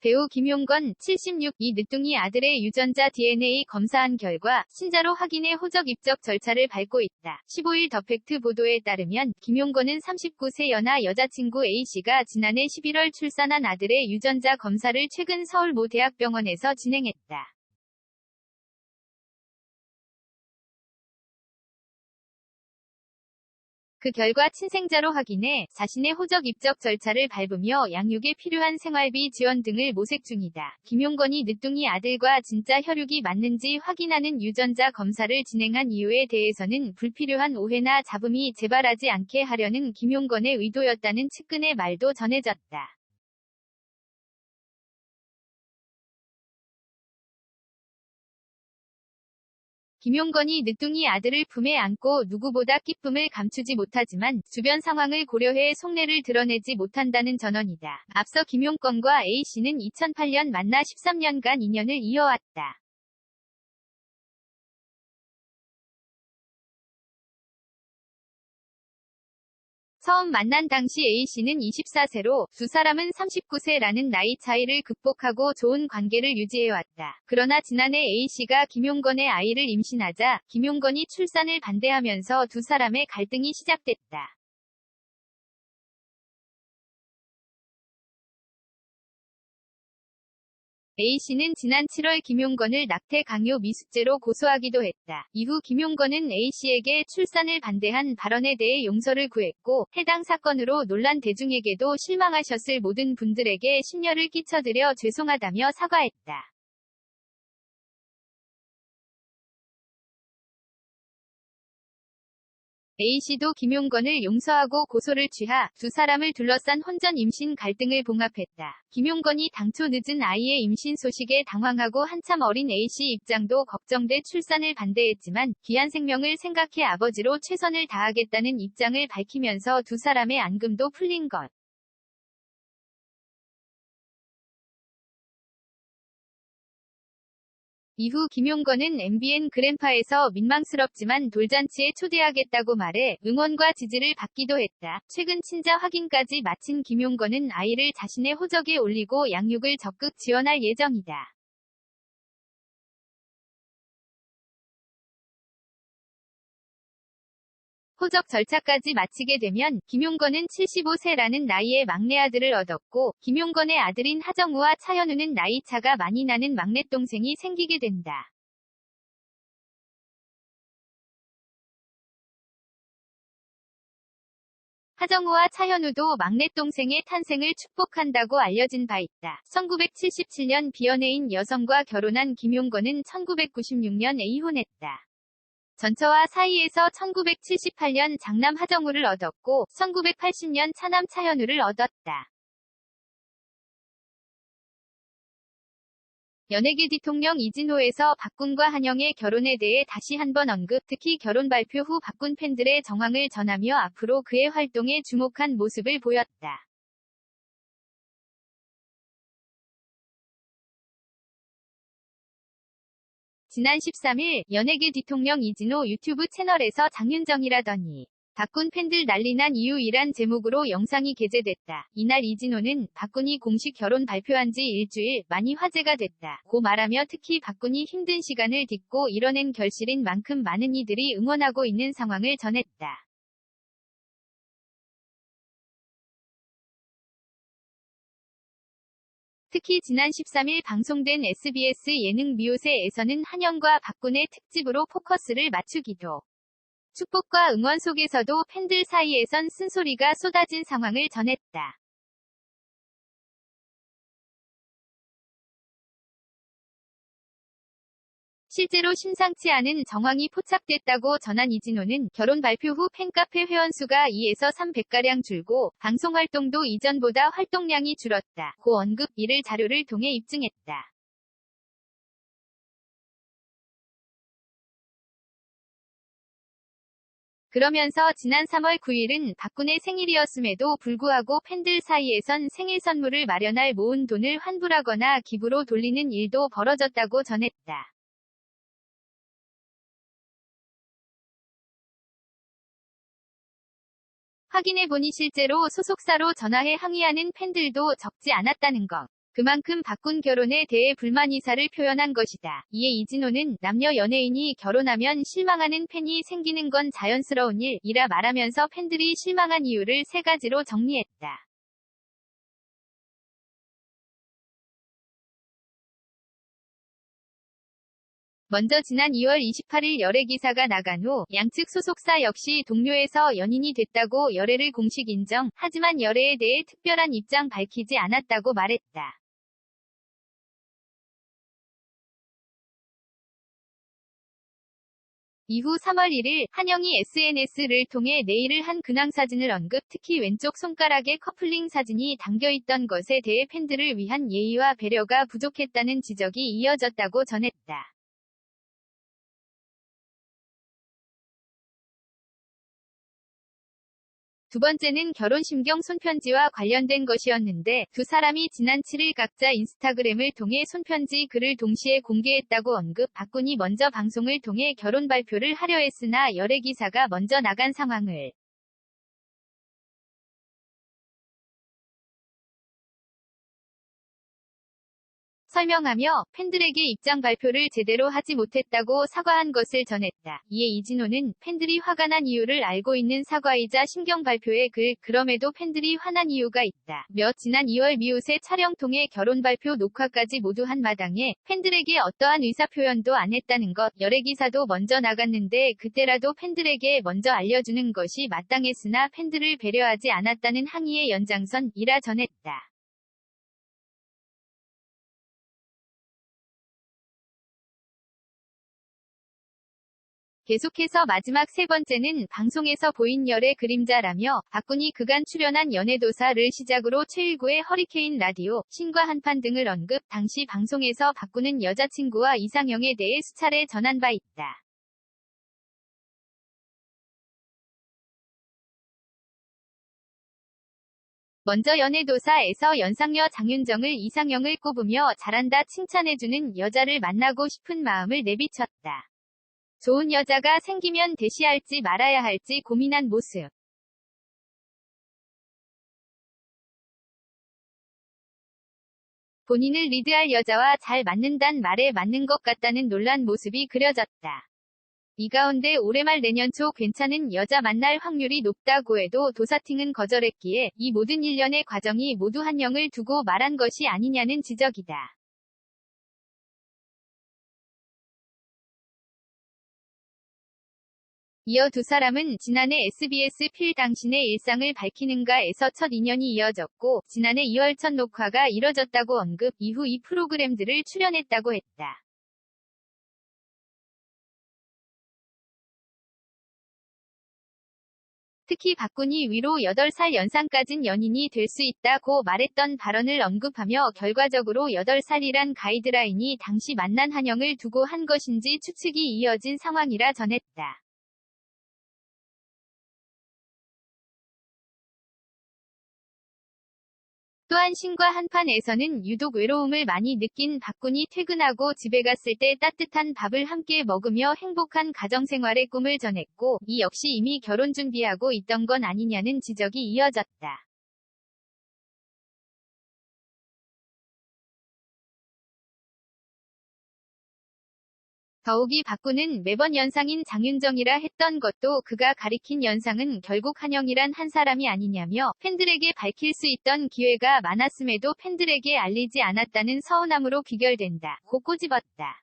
배우 김용건, 76, 이 늦둥이 아들의 유전자 DNA 검사한 결과 신자로 확인해 호적 입적 절차를 밟고 있다. 15일 더팩트 보도에 따르면 김용건은 39세 연하 여자친구 A씨가 지난해 11월 출산한 아들의 유전자 검사를 최근 서울 모 대학병원에서 진행했다. 그 결과 친생자로 확인해 자신의 호적 입적 절차를 밟으며 양육에 필요한 생활비 지원 등을 모색 중이다. 김용건이 늦둥이 아들과 진짜 혈육이 맞는지 확인하는 유전자 검사를 진행한 이유에 대해서는 불필요한 오해나 잡음이 재발하지 않게 하려는 김용건의 의도였다는 측근의 말도 전해졌다. 김용건이 늦둥이 아들을 품에 안고 누구보다 기쁨을 감추지 못하지만 주변 상황을 고려해 속내를 드러내지 못한다는 전언이다. 앞서 김용건과 A씨는 2008년 만나 13년간 인연을 이어왔다. 처음 만난 당시 A씨는 24세로 두 사람은 39세라는 나이 차이를 극복하고 좋은 관계를 유지해왔다. 그러나 지난해 A씨가 김용건의 아이를 임신하자 김용건이 출산을 반대하면서 두 사람의 갈등이 시작됐다. A씨는 지난 7월 김용건을 낙태 강요 미수죄로 고소하기도 했다. 이후 김용건은 A씨에게 출산을 반대한 발언에 대해 용서를 구했고 해당 사건으로 논란 대중에게도 실망하셨을 모든 분들에게 심려를 끼쳐드려 죄송하다며 사과했다. A씨도 김용건을 용서하고 고소를 취하 두 사람을 둘러싼 혼전 임신 갈등을 봉합했다. 김용건이 당초 늦은 아이의 임신 소식에 당황하고 한참 어린 A씨 입장도 걱정돼 출산을 반대했지만 귀한 생명을 생각해 아버지로 최선을 다하겠다는 입장을 밝히면서 두 사람의 앙금도 풀린 것. 이후 김용건은 MBN 그랜파에서 민망스럽지만 돌잔치에 초대하겠다고 말해 응원과 지지를 받기도 했다. 최근 친자 확인까지 마친 김용건은 아이를 자신의 호적에 올리고 양육을 적극 지원할 예정이다. 호적 절차까지 마치게 되면 김용건은 75세라는 나이에 막내 아들을 얻었고 김용건의 아들인 하정우와 차현우는 나이 차가 많이 나는 막내동생이 생기게 된다. 하정우와 차현우도 막내동생의 탄생을 축복한다고 알려진 바 있다. 1977년 비연예인 여성과 결혼한 김용건은 1996년에 이혼했다. 전처와 사이에서 1978년 장남 하정우를 얻었고 1980년 차남 차현우를 얻었다. 연예계 대통령 이진호에서 박군과 한영의 결혼에 대해 다시 한번 언급, 특히 결혼 발표 후 박군 팬들의 정황을 전하며 앞으로 그의 활동에 주목한 모습을 보였다. 지난 13일 연예계 대통령 이진호 유튜브 채널에서 장윤정이라더니 박군 팬들 난리난 이유이란 제목으로 영상이 게재됐다. 이날 이진호는 박군이 공식 결혼 발표한 지 일주일 만이 화제가 됐다. 고 말하며 특히 박군이 힘든 시간을 딛고 이뤄낸 결실인 만큼 많은 이들이 응원하고 있는 상황을 전했다. 특히 지난 13일 방송된 SBS 예능 미오세에서는 한영과 박군의 특집으로 포커스를 맞추기도. 축복과 응원 속에서도 팬들 사이에선 쓴소리가 쏟아진 상황을 전했다. 실제로 심상치 않은 정황이 포착됐다고 전한 이진호는 결혼 발표 후 팬카페 회원수가 2에서 300가량 줄고 방송 활동도 이전보다 활동량이 줄었다. 고 언급, 이를 자료를 통해 입증했다. 그러면서 지난 3월 9일은 박군의 생일이었음에도 불구하고 팬들 사이에선 생일 선물을 마련할 모은 돈을 환불하거나 기부로 돌리는 일도 벌어졌다고 전했다. 확인해보니 실제로 소속사로 전화해 항의하는 팬들도 적지 않았다는 것. 그만큼 박군 결혼에 대해 불만 이사를 표현한 것이다. 이에 이진호는 남녀 연예인이 결혼하면 실망하는 팬이 생기는 건 자연스러운 일이라 말하면서 팬들이 실망한 이유를 세 가지로 정리했다. 먼저 지난 2월 28일 열애 기사가 나간 후 양측 소속사 역시 동료에서 연인이 됐다고 열애를 공식 인정, 하지만 열애에 대해 특별한 입장 밝히지 않았다고 말했다. 이후 3월 1일 한영이 SNS를 통해 내일을 한 근황 사진을 언급, 특히 왼쪽 손가락에 커플링 사진이 담겨있던 것에 대해 팬들을 위한 예의와 배려가 부족했다는 지적이 이어졌다고 전했다. 두 번째는 결혼심경 손편지와 관련된 것이었는데 두 사람이 지난 7일 각자 인스타그램을 통해 손편지 글을 동시에 공개했다고 언급, 박군이 먼저 방송을 통해 결혼 발표를 하려 했으나 열애 기사가 먼저 나간 상황을 설명하며 팬들에게 입장 발표를 제대로 하지 못했다고 사과한 것을 전했다. 이에 이진호는 팬들이 화가 난 이유를 알고 있는 사과이자 심경 발표의 글, 그럼에도 팬들이 화난 이유가 있다. 지난 2월 미우새 촬영 통해 결혼 발표 녹화까지 모두 한 마당에 팬들에게 어떠한 의사표현도 안 했다는 것, 열애 기사도 먼저 나갔는데 그때라도 팬들에게 먼저 알려주는 것이 마땅했으나 팬들을 배려하지 않았다는 항의의 연장선이라 전했다. 계속해서 마지막 세 번째는 방송에서 보인 열애 그림자라며 박군이 그간 출연한 연애도사를 시작으로 최일구의 허리케인 라디오, 신과 한판 등을 언급, 당시 방송에서 박군은 여자친구와 이상형에 대해 수차례 전한 바 있다. 먼저 연애도사에서 연상녀 장윤정을 이상형을 꼽으며 잘한다 칭찬해주는 여자를 만나고 싶은 마음을 내비쳤다. 좋은 여자가 생기면 대시할지 말아야 할지 고민한 모습. 본인을 리드할 여자와 잘 맞는단 말에 맞는 것 같다는 놀란 모습이 그려졌다. 이 가운데 올해 말 내년 초 괜찮은 여자 만날 확률이 높다고 해도 도사팅은 거절했기에 이 모든 일련의 과정이 모두 한영을 두고 말한 것이 아니냐는 지적이다. 이어 두 사람은 지난해 SBS 필 당신의 일상을 밝히는가에서 첫 인연이 이어졌고 지난해 2월 첫 녹화가 이뤄졌다고 언급, 이후 이 프로그램들을 출연했다고 했다. 특히 박군이 위로 8살 연상까진 연인이 될 수 있다고 말했던 발언을 언급하며 결과적으로 8살이란 가이드라인이 당시 만난 한영을 두고 한 것인지 추측이 이어진 상황이라 전했다. 또한 신과 한판에서는 유독 외로움을 많이 느낀 박군이 퇴근하고 집에 갔을 때 따뜻한 밥을 함께 먹으며 행복한 가정생활의 꿈을 전했고, 이 역시 이미 결혼 준비하고 있던 건 아니냐는 지적이 이어졌다. 더욱이 박군은 매번 연상인 장윤정이라 했던 것도 그가 가리킨 연상은 결국 한영이란 한 사람이 아니냐며 팬들에게 밝힐 수 있던 기회가 많았음에도 팬들에게 알리지 않았다는 서운함으로 귀결된다 고 꼬집었다.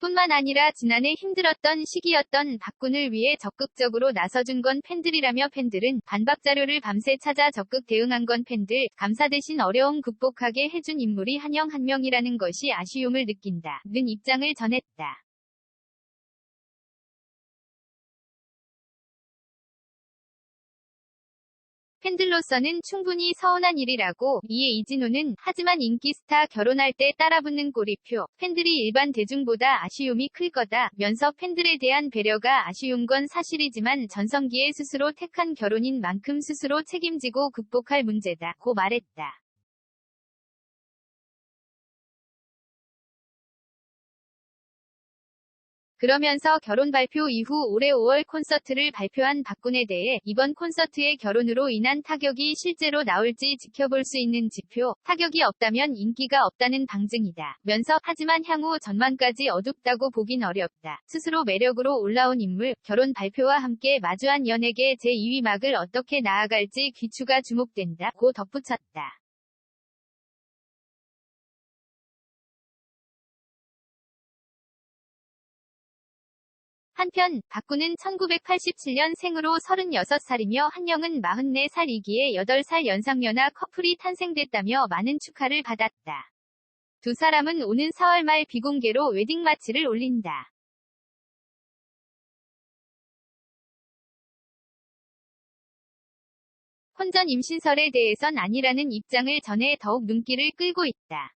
뿐만 아니라 지난해 힘들었던 시기였던 박군을 위해 적극적으로 나서준 건 팬들이라며 팬들은 반박 자료를 밤새 찾아 적극 대응한 건 팬들, 감사 대신 어려움 극복하게 해준 인물이 한영 한 명이라는 것이 아쉬움을 느낀다 는 입장을 전했다. 팬들로서는 충분히 서운한 일이라고, 이에 이진호는 하지만 인기 스타 결혼할 때 따라붙는 꼬리표, 팬들이 일반 대중보다 아쉬움이 클 거다 면서 팬들에 대한 배려가 아쉬운 건 사실이지만 전성기에 스스로 택한 결혼인 만큼 스스로 책임지고 극복할 문제다 고 말했다. 그러면서 결혼 발표 이후 올해 5월 콘서트를 발표한 박군에 대해 이번 콘서트의 결혼으로 인한 타격이 실제로 나올지 지켜볼 수 있는 지표, 타격이 없다면 인기가 없다는 방증이다. 면서 하지만 향후 전망까지 어둡다고 보긴 어렵다. 스스로 매력으로 올라온 인물, 결혼 발표와 함께 마주한 연예계 제2위 막을 어떻게 나아갈지 귀추가 주목된다. 고 덧붙였다. 한편 박군은 1987년 생으로 36살이며 한영은 44살이기에 8살 연상연하 커플이 탄생됐다며 많은 축하를 받았다. 두 사람은 오는 4월 말 비공개로 웨딩 마치를 올린다. 혼전 임신설에 대해선 아니라는 입장을 전해 더욱 눈길을 끌고 있다.